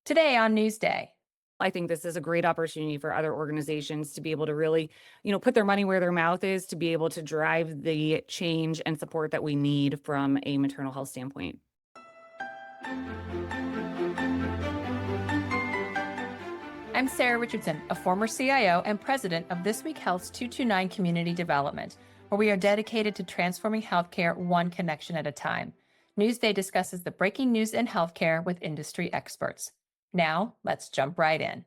Today on Newsday. I think this is a great opportunity for other organizations to be able to really, put their money where their mouth is to be able to drive the change and support that we need from a maternal health standpoint. I'm Sarah Richardson, a former CIO and president of This Week Health's 229 Community Development, where we are dedicated to transforming healthcare one connection at a time. Newsday discusses the breaking news in healthcare with industry experts. Now, let's jump right in.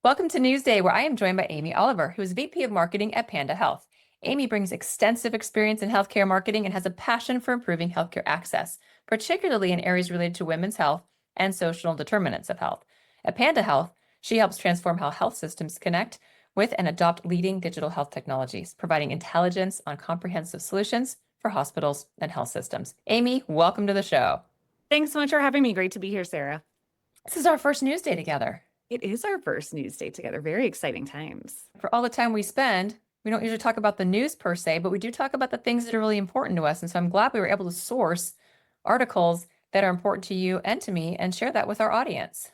Welcome to Newsday, where I am joined by Amy Oliver, who is VP of Marketing at Panda Health. Amy brings extensive experience in healthcare marketing and has a passion for improving healthcare access, particularly in areas related to women's health and social determinants of health. At Panda Health, she helps transform how health systems connect with and adopt leading digital health technologies, providing intelligence on comprehensive solutions for hospitals and health systems. Amy, welcome to the show. Thanks so much for having me. Great to be here, Sarah. This is our first news day together. It is our first news day together. Very exciting times. For all the time we spend, we don't usually talk about the news per se, but we do talk about the things that are really important to us. And so I'm glad we were able to source articles that are important to you and to me and share that with our audience.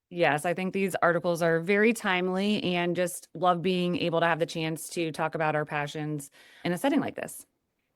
Yes, I think these articles are very timely and just love being able to have the chance to talk about our passions in a setting like this.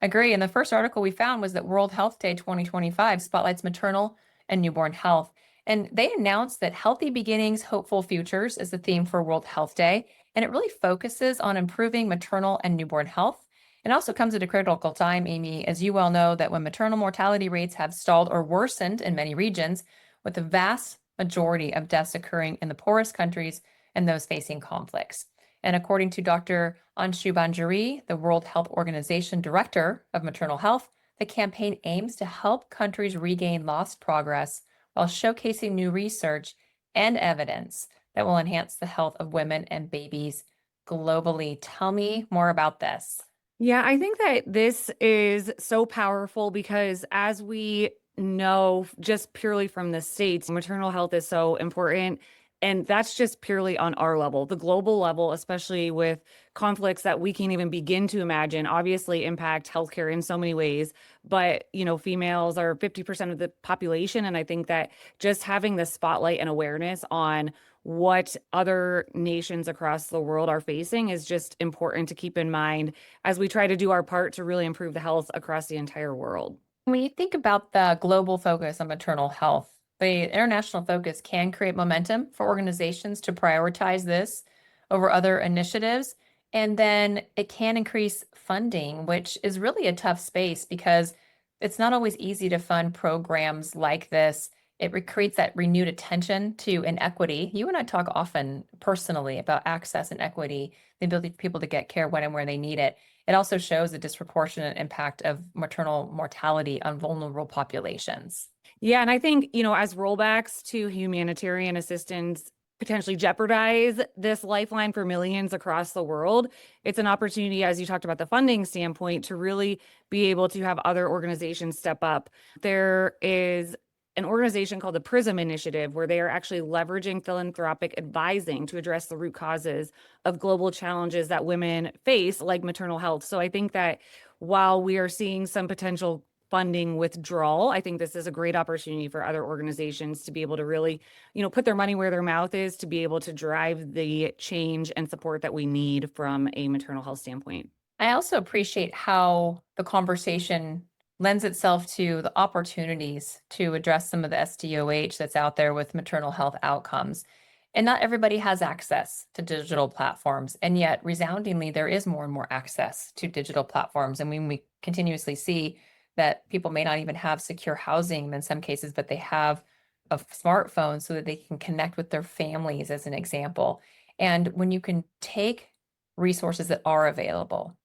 Agree. And the first article we found was that World Health Day 2025 spotlights maternal and newborn health. And they announced that Healthy Beginnings, Hopeful Futures is the theme for World Health Day. And it really focuses on improving maternal and newborn health. It also comes at a critical time, Amy, as you well know, that when maternal mortality rates have stalled or worsened in many regions, with the vast majority of deaths occurring in the poorest countries and those facing conflicts. And according to Dr. Anshu Banjari, the World Health Organization Director of Maternal Health, the campaign aims to help countries regain lost progress while showcasing new research and evidence that will enhance the health of women and babies globally. Tell me more about this. Yeah, I think that this is so powerful because as we know, just purely from the States, maternal health is so important. And that's just purely on our level. The global level, especially with conflicts that we can't even begin to imagine, obviously impact healthcare in so many ways. But, females are 50% of the population. And I think that just having the spotlight and awareness on what other nations across the world are facing is just important to keep in mind as we try to do our part to really improve the health across the entire world. When you think about the global focus on maternal health, the international focus can create momentum for organizations to prioritize this over other initiatives. And then it can increase funding, which is really a tough space because it's not always easy to fund programs like this. It creates that renewed attention to inequity. You and I talk often personally about access and equity, the ability for people to get care when and where they need it. It also shows the disproportionate impact of maternal mortality on vulnerable populations. Yeah, and I think, as rollbacks to humanitarian assistance potentially jeopardize this lifeline for millions across the world, it's an opportunity, as you talked about the funding standpoint, to really be able to have other organizations step up. There is an organization called the PRISM Initiative, where they are actually leveraging philanthropic advising to address the root causes of global challenges that women face, like maternal health. So I think that while we are seeing some potential funding withdrawal, I think this is a great opportunity for other organizations to be able to really, put their money where their mouth is to be able to drive the change and support that we need from a maternal health standpoint. I also appreciate how the conversation lends itself to the opportunities to address some of the SDOH that's out there with maternal health outcomes. And not everybody has access to digital platforms. And yet, resoundingly, there is more and more access to digital platforms. And when we continuously see that people may not even have secure housing in some cases, but they have a smartphone so that they can connect with their families, as an example. And when you can take resources that are available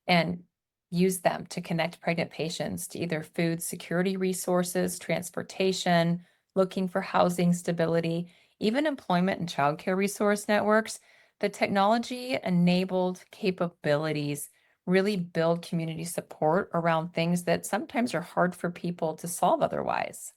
and use them to connect pregnant patients to either food security resources, transportation, looking for housing stability, even employment and childcare resource networks, the technology-enabled capabilities really build community support around things that sometimes are hard for people to solve otherwise.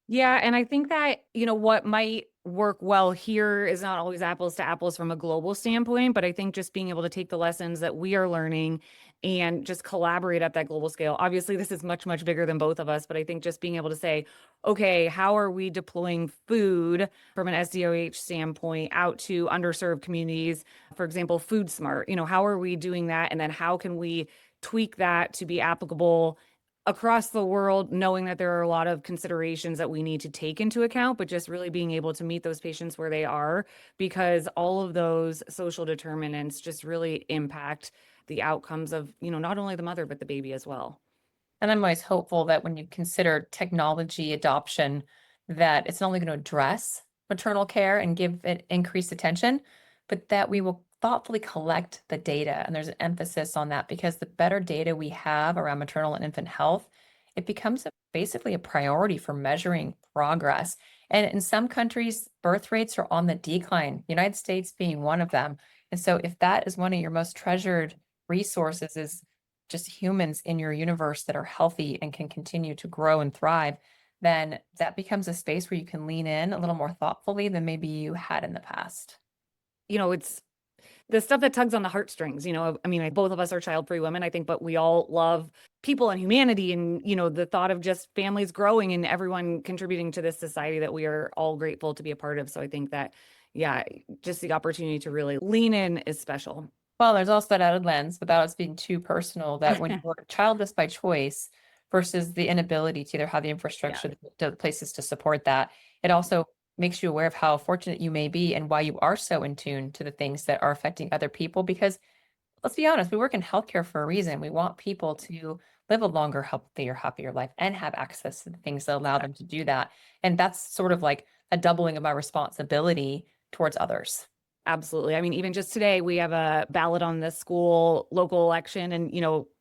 Yeah, and I think that, what might work well here is not always apples to apples from a global standpoint, but I think just being able to take the lessons that we are learning and just collaborate at that global scale. Obviously, this is much, much bigger than both of us, but I think just being able to say, okay, how are we deploying food from an SDOH standpoint out to underserved communities? For example, Food Smart, how are we doing that? And then how can we tweak that to be applicable across the world, knowing that there are a lot of considerations that we need to take into account, but just really being able to meet those patients where they are, because all of those social determinants just really impact the outcomes of, not only the mother, but the baby as well. And I'm always hopeful that when you consider technology adoption, that it's not only going to address maternal care and give it increased attention, but that we will thoughtfully collect the data. And there's an emphasis on that because the better data we have around maternal and infant health, it becomes basically a priority for measuring progress. And in some countries, birth rates are on the decline, United States being one of them. And so if that is one of your most treasured resources is just humans in your universe that are healthy and can continue to grow and thrive, then that becomes a space where you can lean in a little more thoughtfully than maybe you had in the past. It's the stuff that tugs on the heartstrings. I mean, both of us are child-free women, I think, but we all love people and humanity and, the thought of just families growing and everyone contributing to this society that we are all grateful to be a part of. So I think that, yeah, just the opportunity to really lean in is special. Well, there's also that added lens without us being too personal that when you're childless by choice versus the inability to either have the Yeah. infrastructure, the places to support that, it also makes you aware of how fortunate you may be and why you are so in tune to the things that are affecting other people. Because let's be honest, we work in healthcare for a reason. We want people to live a longer, healthier, happier life and have access to the things that allow them to do that. And that's sort of like a doubling of my responsibility towards others. Absolutely. I mean, even just today, we have a ballot on the school local election and,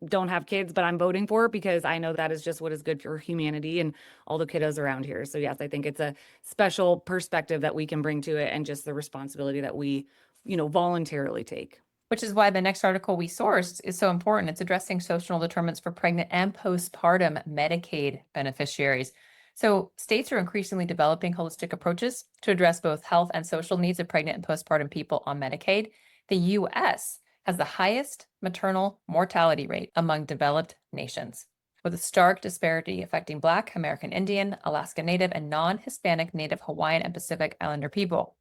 don't have kids, but I'm voting for it because I know that is just what is good for humanity and all the kiddos around here. So, yes, I think it's a special perspective that we can bring to it and just the responsibility that we, voluntarily take. Which is why the next article we sourced is so important. It's addressing social determinants for pregnant and postpartum Medicaid beneficiaries. So states are increasingly developing holistic approaches to address both health and social needs of pregnant and postpartum people on Medicaid. The US has the highest maternal mortality rate among developed nations, with a stark disparity affecting Black, American Indian, Alaska Native, and non-Hispanic Native Hawaiian and Pacific Islander people,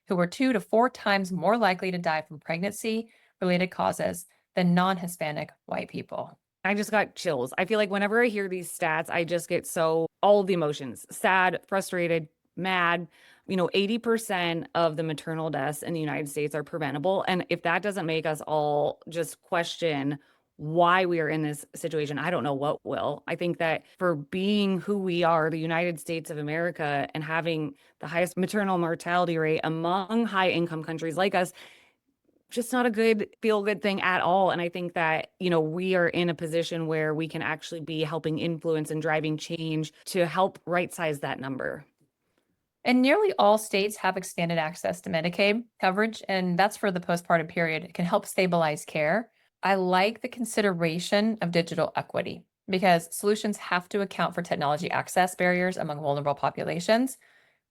who were 2 to 4 times more likely to die from pregnancy-related causes than non-Hispanic white people. I just got chills. I feel like whenever I hear these stats, I just get all of the emotions, sad, frustrated, mad. 80% of the maternal deaths in the United States are preventable. And if that doesn't make us all just question why we are in this situation, I don't know what will. I think that for being who we are, the United States of America, and having the highest maternal mortality rate among high income countries like us, just not a good feel good thing at all. And I think that, we are in a position where we can actually be helping influence and driving change to help right size that number. And nearly all states have expanded access to Medicaid coverage, and that's for the postpartum period. It can help stabilize care. I like the consideration of digital equity because solutions have to account for technology access barriers among vulnerable populations,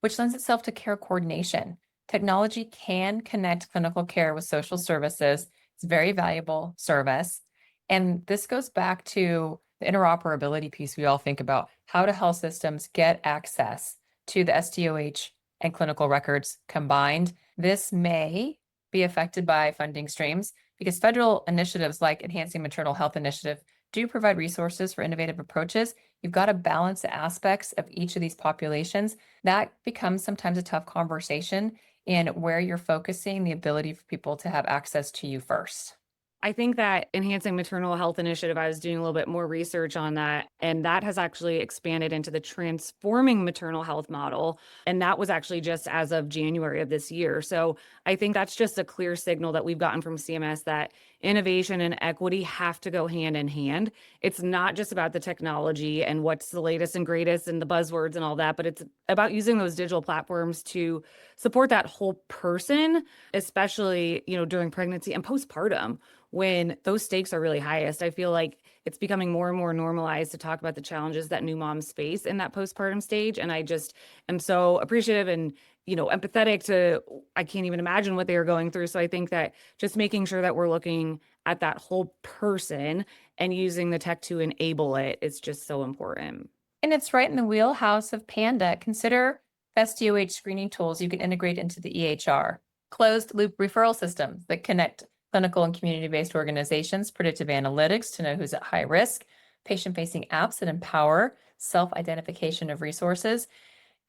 which lends itself to care coordination. Technology can connect clinical care with social services. It's a very valuable service. And this goes back to the interoperability piece we all think about. How do health systems get access to the SDOH and clinical records combined? This may be affected by funding streams because federal initiatives like Enhancing Maternal Health Initiative do provide resources for innovative approaches. You've got to balance the aspects of each of these populations. That becomes sometimes a tough conversation in where you're focusing the ability for people to have access to you first. I think that Enhancing Maternal Health Initiative, I was doing a little bit more research on that, and that has actually expanded into the Transforming Maternal Health model. And that was actually just as of January of this year. So I think that's just a clear signal that we've gotten from CMS that innovation and equity have to go hand in hand. It's not just about the technology and what's the latest and greatest and the buzzwords and all that, but it's about using those digital platforms to support that whole person, especially, during pregnancy and postpartum when those stakes are really highest. I feel like it's becoming more and more normalized to talk about the challenges that new moms face in that postpartum stage. And I just am so appreciative and, empathetic to, I can't even imagine what they are going through. So I think that just making sure that we're looking at that whole person and using the tech to enable it is just so important. And it's right in the wheelhouse of Panda. Consider SDOH screening tools you can integrate into the EHR, closed loop referral systems that connect clinical and community-based organizations, predictive analytics to know who's at high risk, patient-facing apps that empower self-identification of resources,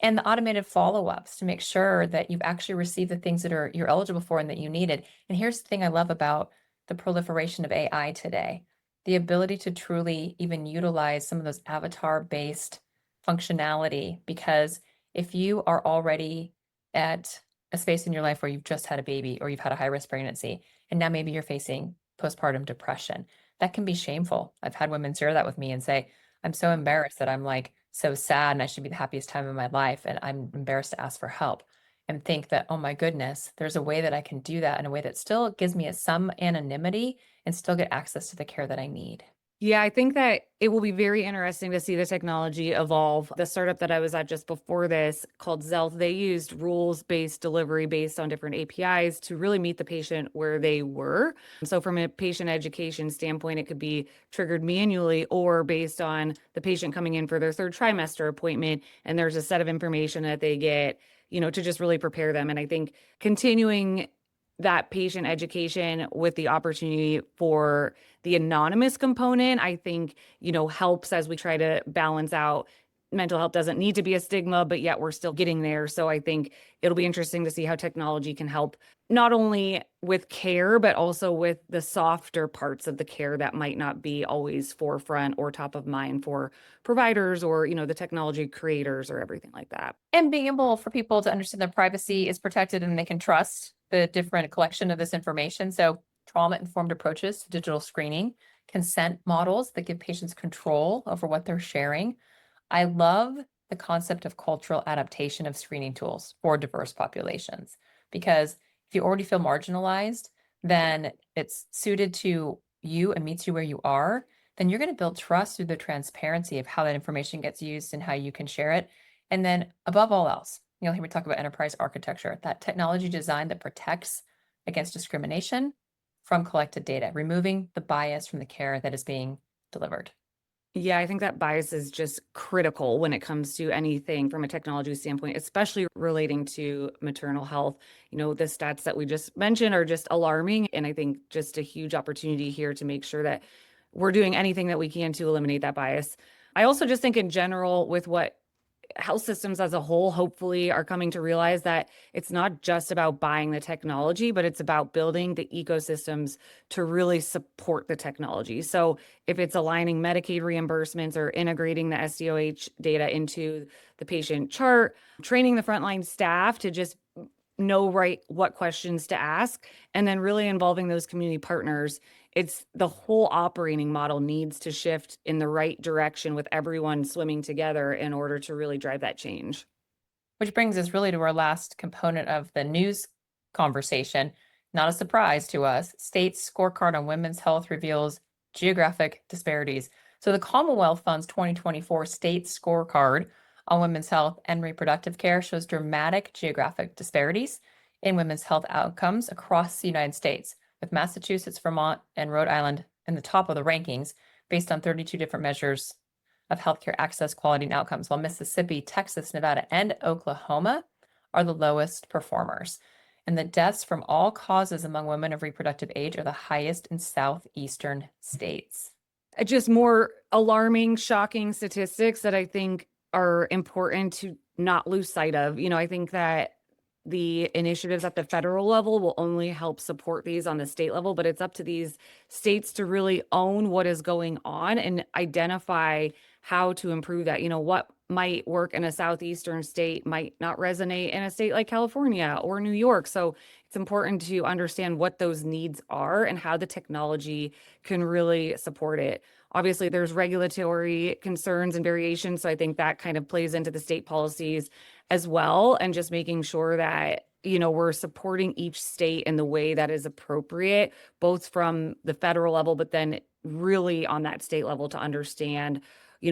and the automated follow-ups to make sure that you've actually received the things that you're eligible for and that you needed. And here's the thing I love about the proliferation of AI today, the ability to truly even utilize some of those avatar-based functionality. Because if you are already at a space in your life where you've just had a baby or you've had a high-risk pregnancy, and now maybe you're facing postpartum depression, that can be shameful. I've had women share that with me and say, I'm so embarrassed that I'm like so sad and I should be the happiest time of my life, and I'm embarrassed to ask for help, and think that, oh my goodness, there's a way that I can do that in a way that still gives me some anonymity and still get access to the care that I need. Yeah, I think that it will be very interesting to see the technology evolve. The startup that I was at just before this called Zelf, they used rules-based delivery based on different APIs to really meet the patient where they were. So from a patient education standpoint, it could be triggered manually or based on the patient coming in for their third trimester appointment, and there's a set of information that they get, to just really prepare them. And I think continuing that patient education with the opportunity for the anonymous component, I think, helps as we try to balance out mental health doesn't need to be a stigma, but yet we're still getting there. So I think it'll be interesting to see how technology can help not only with care, but also with the softer parts of the care that might not be always forefront or top of mind for providers or, the technology creators or everything like that. And being able for people to understand their privacy is protected and they can trust the different collection of this information. So trauma-informed approaches to digital screening, consent models that give patients control over what they're sharing. I love the concept of cultural adaptation of screening tools for diverse populations, because if you already feel marginalized, then it's suited to you and meets you where you are, then you're going to build trust through the transparency of how that information gets used and how you can share it. And then above all else, here we talk about enterprise architecture, that technology design that protects against discrimination from collected data, removing the bias from the care that is being delivered. Yeah, I think that bias is just critical when it comes to anything from a technology standpoint, especially relating to maternal health. The stats that we just mentioned are just alarming. And I think just a huge opportunity here to make sure that we're doing anything that we can to eliminate that bias. I also just think in general with what health systems as a whole hopefully are coming to realize that it's not just about buying the technology, but it's about building the ecosystems to really support the technology. So if it's aligning Medicaid reimbursements or integrating the SDOH data into the patient chart, training the frontline staff to just know what questions to ask, and then really involving those community partners, it's the whole operating model needs to shift in the right direction with everyone swimming together in order to really drive that change. Which brings us really to our last component of the news conversation. Not a surprise to us. State Scorecard on Women's Health reveals geographic disparities. So the Commonwealth Fund's 2024 State Scorecard on Women's Health and Reproductive Care shows dramatic geographic disparities in women's health outcomes across the United States, with Massachusetts, Vermont, and Rhode Island in the top of the rankings based on 32 different measures of healthcare access, quality, and outcomes, while Mississippi, Texas, Nevada, and Oklahoma are the lowest performers. And the deaths from all causes among women of reproductive age are the highest in southeastern states. Just more alarming, shocking statistics that I think are important to not lose sight of. I think that the initiatives at the federal level will only help support these on the state level, but it's up to these states to really own what is going on and identify how to improve that. What might work in a southeastern state might not resonate in a state like California or New York. So it's important to understand what those needs are and how the technology can really support it. Obviously, there's regulatory concerns and variations. So I think that kind of plays into the state policies as well. And just making sure that, we're supporting each state in the way that is appropriate, both from the federal level, but then really on that state level to understand,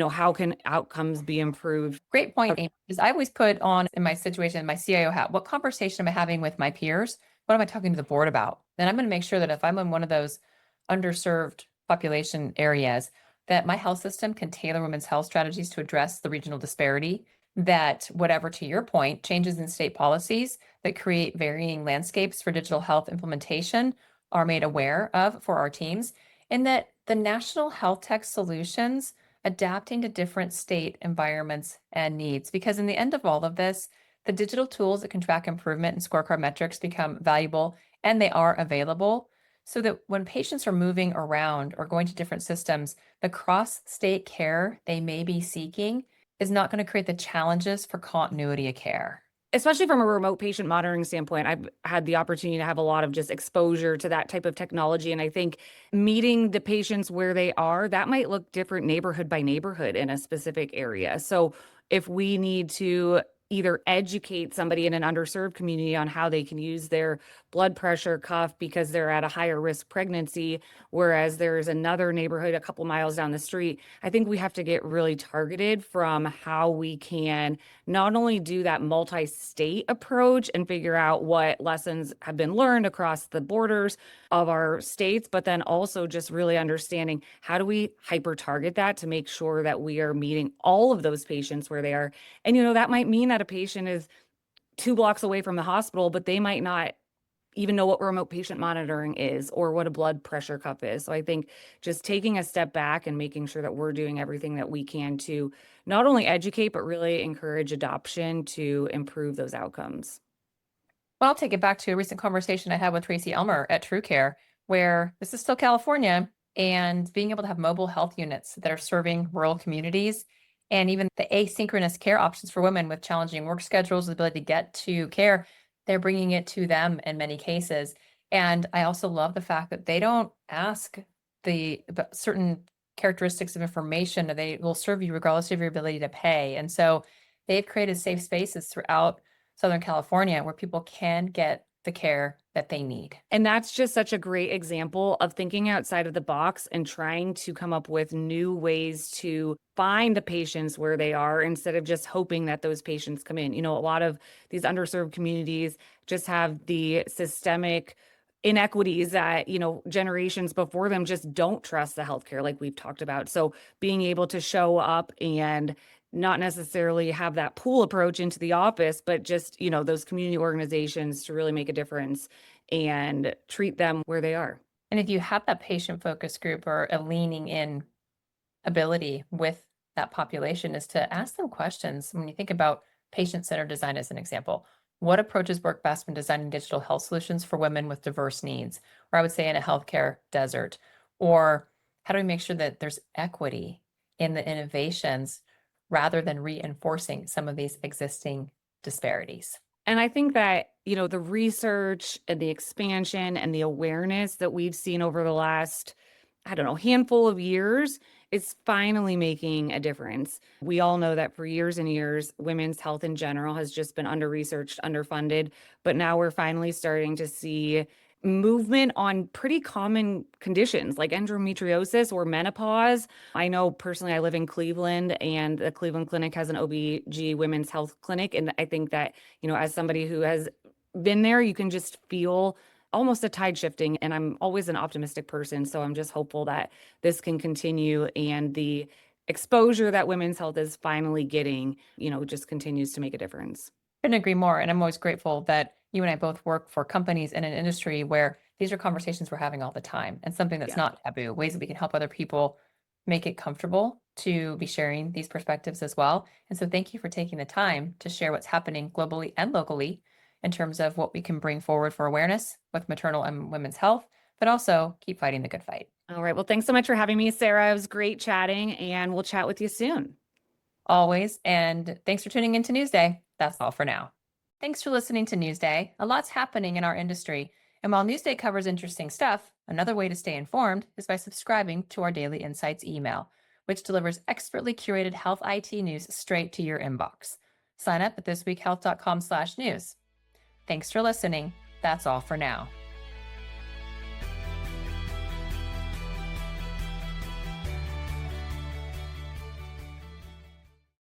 how can outcomes be improved. Great point, Amy, because I always put on in my situation, my CIO hat, what conversation am I having with my peers? What am I talking to the board about? And I'm going to make sure that if I'm in one of those underserved population areas, that my health system can tailor women's health strategies to address the regional disparity, that whatever, to your point, changes in state policies that create varying landscapes for digital health implementation are made aware of for our teams, and that the national health tech solutions adapting to different state environments and needs. Because in the end of all of this, the digital tools that can track improvement and scorecard metrics become valuable, and they are available, so that when patients are moving around or going to different systems, the cross-state care they may be seeking is not going to create the challenges for continuity of care. Especially from a remote patient monitoring standpoint, I've had the opportunity to have a lot of just exposure to that type of technology. And I think meeting the patients where they are, that might look different neighborhood by neighborhood in a specific area. So if we need to either educate somebody in an underserved community on how they can use their blood pressure cuff because they're at a higher risk pregnancy, whereas there's another neighborhood a couple miles down the street, I think we have to get really targeted from how we can not only do that multi-state approach and figure out what lessons have been learned across the borders of our states, but then also just really understanding how do we hyper target that to make sure that we are meeting all of those patients where they are. And, that might mean that a patient is 2 blocks away from the hospital, but they might not even know what remote patient monitoring is or what a blood pressure cuff is. So I think just taking a step back and making sure that we're doing everything that we can to not only educate, but really encourage adoption to improve those outcomes. Well, I'll take it back to a recent conversation I had with Tracy Elmer at TrueCare, where this is still California, and being able to have mobile health units that are serving rural communities, and even the asynchronous care options for women with challenging work schedules, the ability to get to care, they're bringing it to them in many cases. And I also love the fact that they don't ask about certain characteristics of information. They will serve you regardless of your ability to pay. And so they've created safe spaces throughout Southern California where people can get the care that they need. And that's just such a great example of thinking outside of the box and trying to come up with new ways to find the patients where they are instead of just hoping that those patients come in. A lot of these underserved communities just have the systemic inequities that, generations before them just don't trust the healthcare like we've talked about. So being able to show up and not necessarily have that pool approach into the office, but just, those community organizations to really make a difference and treat them where they are. And if you have that patient focus group or a leaning in ability with that population, is to ask them questions. When you think about patient-centered design as an example, what approaches work best when designing digital health solutions for women with diverse needs, or I would say in a healthcare desert? Or how do we make sure that there's equity in the innovations rather than reinforcing some of these existing disparities? And I think that, the research and the expansion and the awareness that we've seen over the last, handful of years is finally making a difference. We all know that for years and years, women's health in general has just been under-researched, underfunded, but now we're finally starting to see movement on pretty common conditions like endometriosis or menopause. I know personally I live in Cleveland, and the Cleveland Clinic has an OB-GYN women's health clinic. And I think that, as somebody who has been there, you can just feel almost a tide shifting. And I'm always an optimistic person. So I'm just hopeful that this can continue and the exposure that women's health is finally getting, just continues to make a difference. Couldn't agree more. And I'm always grateful that you and I both work for companies in an industry where these are conversations we're having all the time, and something that's not taboo, ways that we can help other people make it comfortable to be sharing these perspectives as well. And so thank you for taking the time to share what's happening globally and locally in terms of what we can bring forward for awareness with maternal and women's health, but also keep fighting the good fight. All right. Well, thanks so much for having me, Sarah. It was great chatting, and we'll chat with you soon. Always. And thanks for tuning into Newsday. That's all for now. Thanks for listening to Newsday. A lot's happening in our industry. And while Newsday covers interesting stuff, another way to stay informed is by subscribing to our Daily Insights email, which delivers expertly curated health IT news straight to your inbox. Sign up at thisweekhealth.com/news. Thanks for listening. That's all for now.